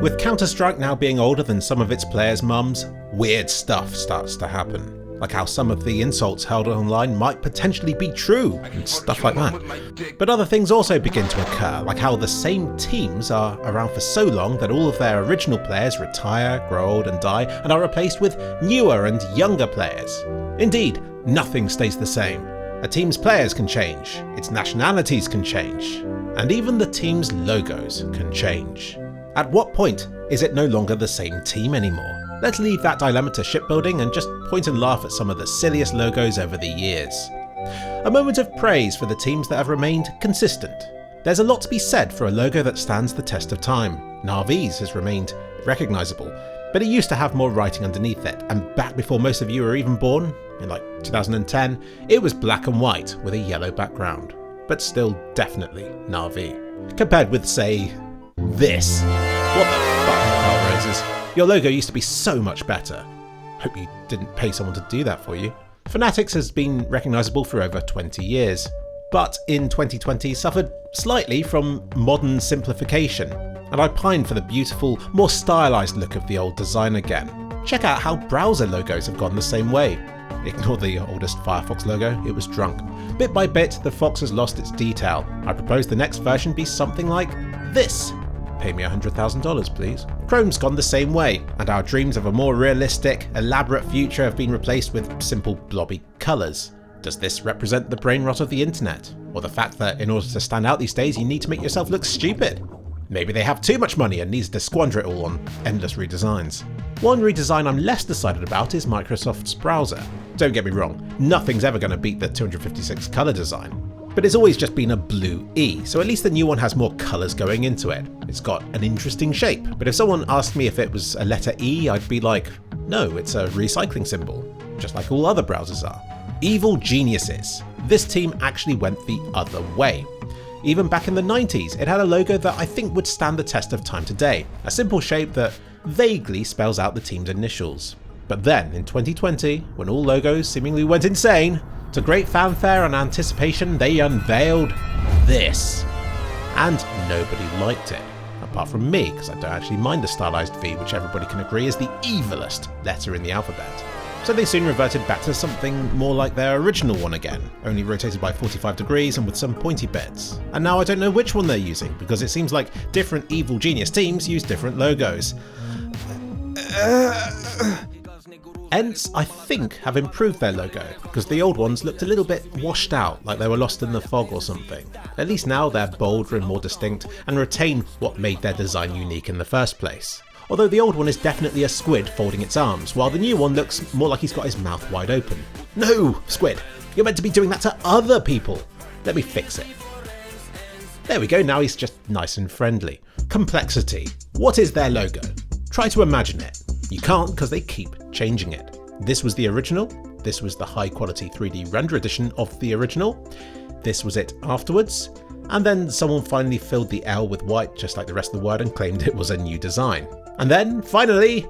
With Counter-Strike now being older than some of its players' mums, weird stuff starts to happen. Like how some of the insults held online might potentially be true, and stuff like that. But other things also begin to occur, like how the same teams are around for so long that all of their original players retire, grow old and die, and are replaced with newer and younger players. Indeed, nothing stays the same. A team's players can change, its nationalities can change, and even the team's logos can change. At what point is it no longer the same team anymore? Let's leave that dilemma to shipbuilding and just point and laugh at some of the silliest logos over the years. A moment of praise for the teams that have remained consistent. There's a lot to be said for a logo that stands the test of time. Na'Vi's has remained recognisable, but it used to have more writing underneath it, and back before most of you were even born, in like 2010, it was black and white with a yellow background. But still definitely Na'Vi. Compared with, say, this. What the fuck, Hellraisers? Your logo used to be so much better. Hope you didn't pay someone to do that for you. Fanatics has been recognisable for over 20 years, but in 2020 suffered slightly from modern simplification, and I pine for the beautiful, more stylised look of the old design again. Check out how browser logos have gone the same way. Ignore the oldest Firefox logo, it was drunk. Bit by bit, the fox has lost its detail. I propose the next version be something like this. Pay me $100,000 please. Chrome's gone the same way, and our dreams of a more realistic, elaborate future have been replaced with simple blobby colours. Does this represent the brain rot of the internet? Or the fact that in order to stand out these days you need to make yourself look stupid? Maybe they have too much money and needs to squander it all on endless redesigns. One redesign I'm less decided about is Microsoft's browser. Don't get me wrong, nothing's ever going to beat the 256 colour design. But it's always just been a blue E, so at least the new one has more colours going into it. It's got an interesting shape, but if someone asked me if it was a letter E, I'd be like, no, it's a recycling symbol, just like all other browsers are. Evil geniuses. This team actually went the other way. Even back in the 90s, it had a logo that I think would stand the test of time today, a simple shape that vaguely spells out the team's initials. But then, in 2020, when all logos seemingly went insane, to great fanfare and anticipation, they unveiled this. And nobody liked it. Apart from me, because I don't actually mind the stylized V, which everybody can agree is the evilest letter in the alphabet. So they soon reverted back to something more like their original one again, only rotated by 45 degrees and with some pointy bits. And now I don't know which one they're using, because it seems like different evil genius teams use different logos. ENCE, I think, have improved their logo, because the old ones looked a little bit washed out, like they were lost in the fog or something. At least now they're bolder and more distinct, and retain what made their design unique in the first place. Although the old one is definitely a squid folding its arms, while the new one looks more like he's got his mouth wide open. No, squid, you're meant to be doing that to other people. Let me fix it. There we go, now he's just nice and friendly. Complexity. What is their logo? Try to imagine it. You can't because they keep changing it. This was the original, this was the high quality 3D render edition of the original, this was it afterwards, and then someone finally filled the L with white just like the rest of the word and claimed it was a new design. And then, finally,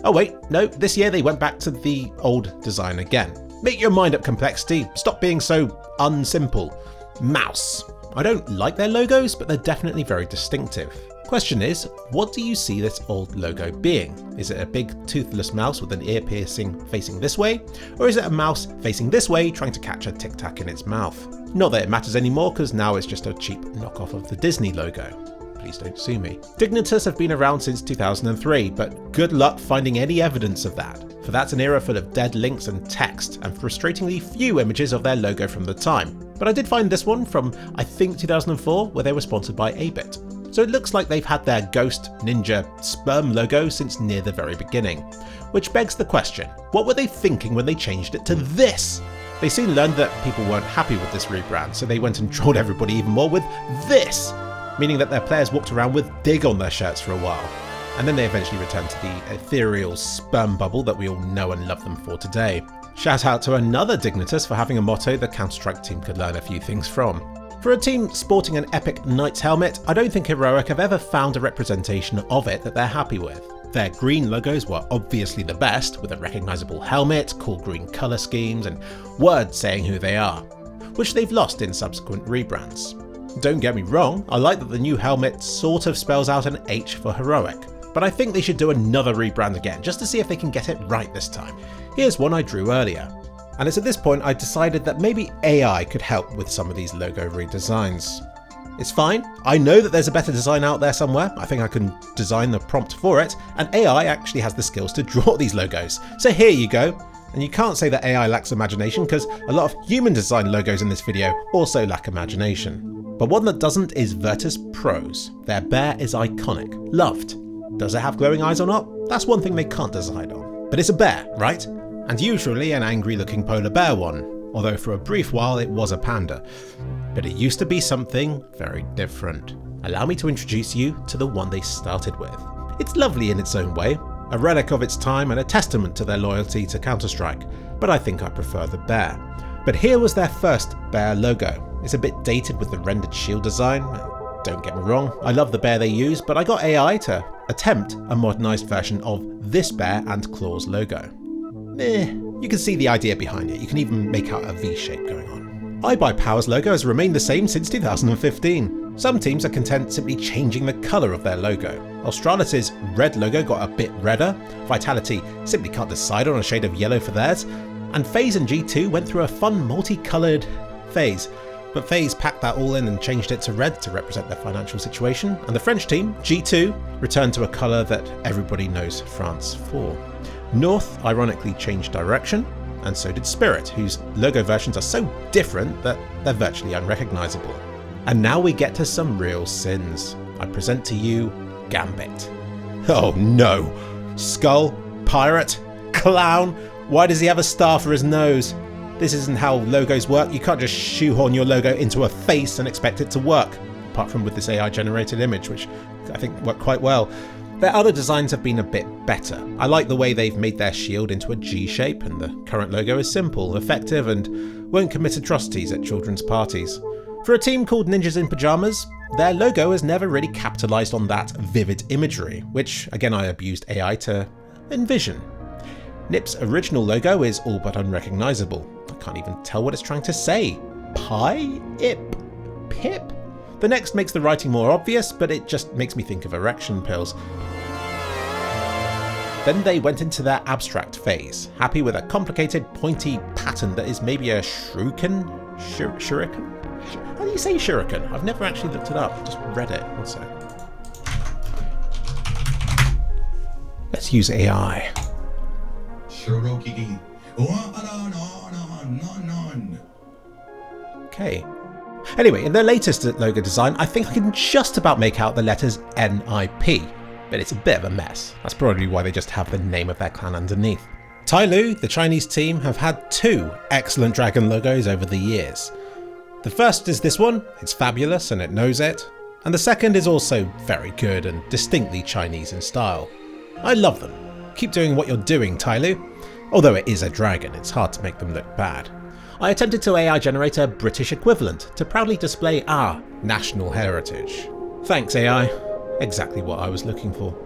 oh wait, no, this year they went back to the old design again. Make your mind up, complexity, stop being so unsimple. Mouse. I don't like their logos, but they're definitely very distinctive. Question is, what do you see this old logo being? Is it a big toothless mouse with an ear piercing facing this way? Or is it a mouse facing this way trying to catch a Tic Tac in its mouth? Not that it matters anymore because now it's just a cheap knockoff of the Disney logo. Please don't sue me. Dignitas have been around since 2003, but good luck finding any evidence of that, for that's an era full of dead links and text, and frustratingly few images of their logo from the time. But I did find this one from, I think, 2004, where they were sponsored by A-Bit. So it looks like they've had their ghost, ninja, sperm logo since near the very beginning. Which begs the question, what were they thinking when they changed it to this? They soon learned that people weren't happy with this rebrand, so they went and trolled everybody even more with this, meaning that their players walked around with Dig on their shirts for a while. And then they eventually returned to the ethereal sperm bubble that we all know and love them for today. Shout out to another Dignitas for having a motto the Counter-Strike team could learn a few things from. For a team sporting an epic knight's helmet, I don't think Heroic have ever found a representation of it that they're happy with. Their green logos were obviously the best, with a recognisable helmet, cool green colour schemes, and words saying who they are, which they've lost in subsequent rebrands. Don't get me wrong, I like that the new helmet sort of spells out an H for heroic, but I think they should do another rebrand again, just to see if they can get it right this time. Here's one I drew earlier. And it's at this point I decided that maybe AI could help with some of these logo redesigns. It's fine, I know that there's a better design out there somewhere, I think I can design the prompt for it, and AI actually has the skills to draw these logos. So here you go. And you can't say that AI lacks imagination because a lot of human designed logos in this video also lack imagination. But one that doesn't is Virtus Pro's. Their bear is iconic, loved. Does it have glowing eyes or not? That's one thing they can't decide on. But it's a bear, right? And usually an angry looking polar bear one, although for a brief while it was a panda. But it used to be something very different. Allow me to introduce you to the one they started with. It's lovely in its own way, a relic of its time and a testament to their loyalty to Counter-Strike, but I think I prefer the bear. But here was their first bear logo. It's a bit dated with the rendered shield design. Don't get me wrong, I love the bear they use, but I got AI to attempt a modernised version of this bear and claws logo. You can see the idea behind it, you can even make out a V shape going on. iBuyPower's logo has remained the same since 2015. Some teams are content simply changing the colour of their logo. Australis' red logo got a bit redder, Vitality simply can't decide on a shade of yellow for theirs, and FaZe and G2 went through a fun multicoloured phase. But FaZe packed that all in and changed it to red to represent their financial situation, and the French team, G2, returned to a colour that everybody knows France for. North ironically changed direction, and so did Spirit, whose logo versions are so different that they're virtually unrecognisable. And now we get to some real sins. I present to you Gambit. Oh no! Skull? Pirate? Clown? Why does he have a star for his nose? This isn't how logos work, you can't just shoehorn your logo into a face and expect it to work. Apart from with this AI generated image, which I think worked quite well. Their other designs have been a bit better. I like the way they've made their shield into a G shape, and the current logo is simple, effective, and won't commit atrocities at children's parties. For a team called Ninjas in Pyjamas, their logo has never really capitalised on that vivid imagery, which again I abused AI to envision. NiP's original logo is all but unrecognisable. I can't even tell what it's trying to say. Pi? Ip? Pip? The next makes the writing more obvious, but it just makes me think of erection pills. Then they went into their abstract phase, happy with a complicated pointy pattern that is maybe a shuriken? Shuriken? How do you say shuriken? I've never actually looked it up, just read it. One sec. Let's use AI. Okay. Anyway, in their latest logo design, I think I can just about make out the letters NIP, but it's a bit of a mess. That's probably why they just have the name of their clan underneath. Tyloo, the Chinese team, have had two excellent dragon logos over the years. The first is this one, it's fabulous and it knows it, and the second is also very good and distinctly Chinese in style. I love them. Keep doing what you're doing, Tyloo. Although it is a dragon, it's hard to make them look bad. I attempted to AI generate a British equivalent to proudly display our national heritage. Thanks AI, exactly what I was looking for.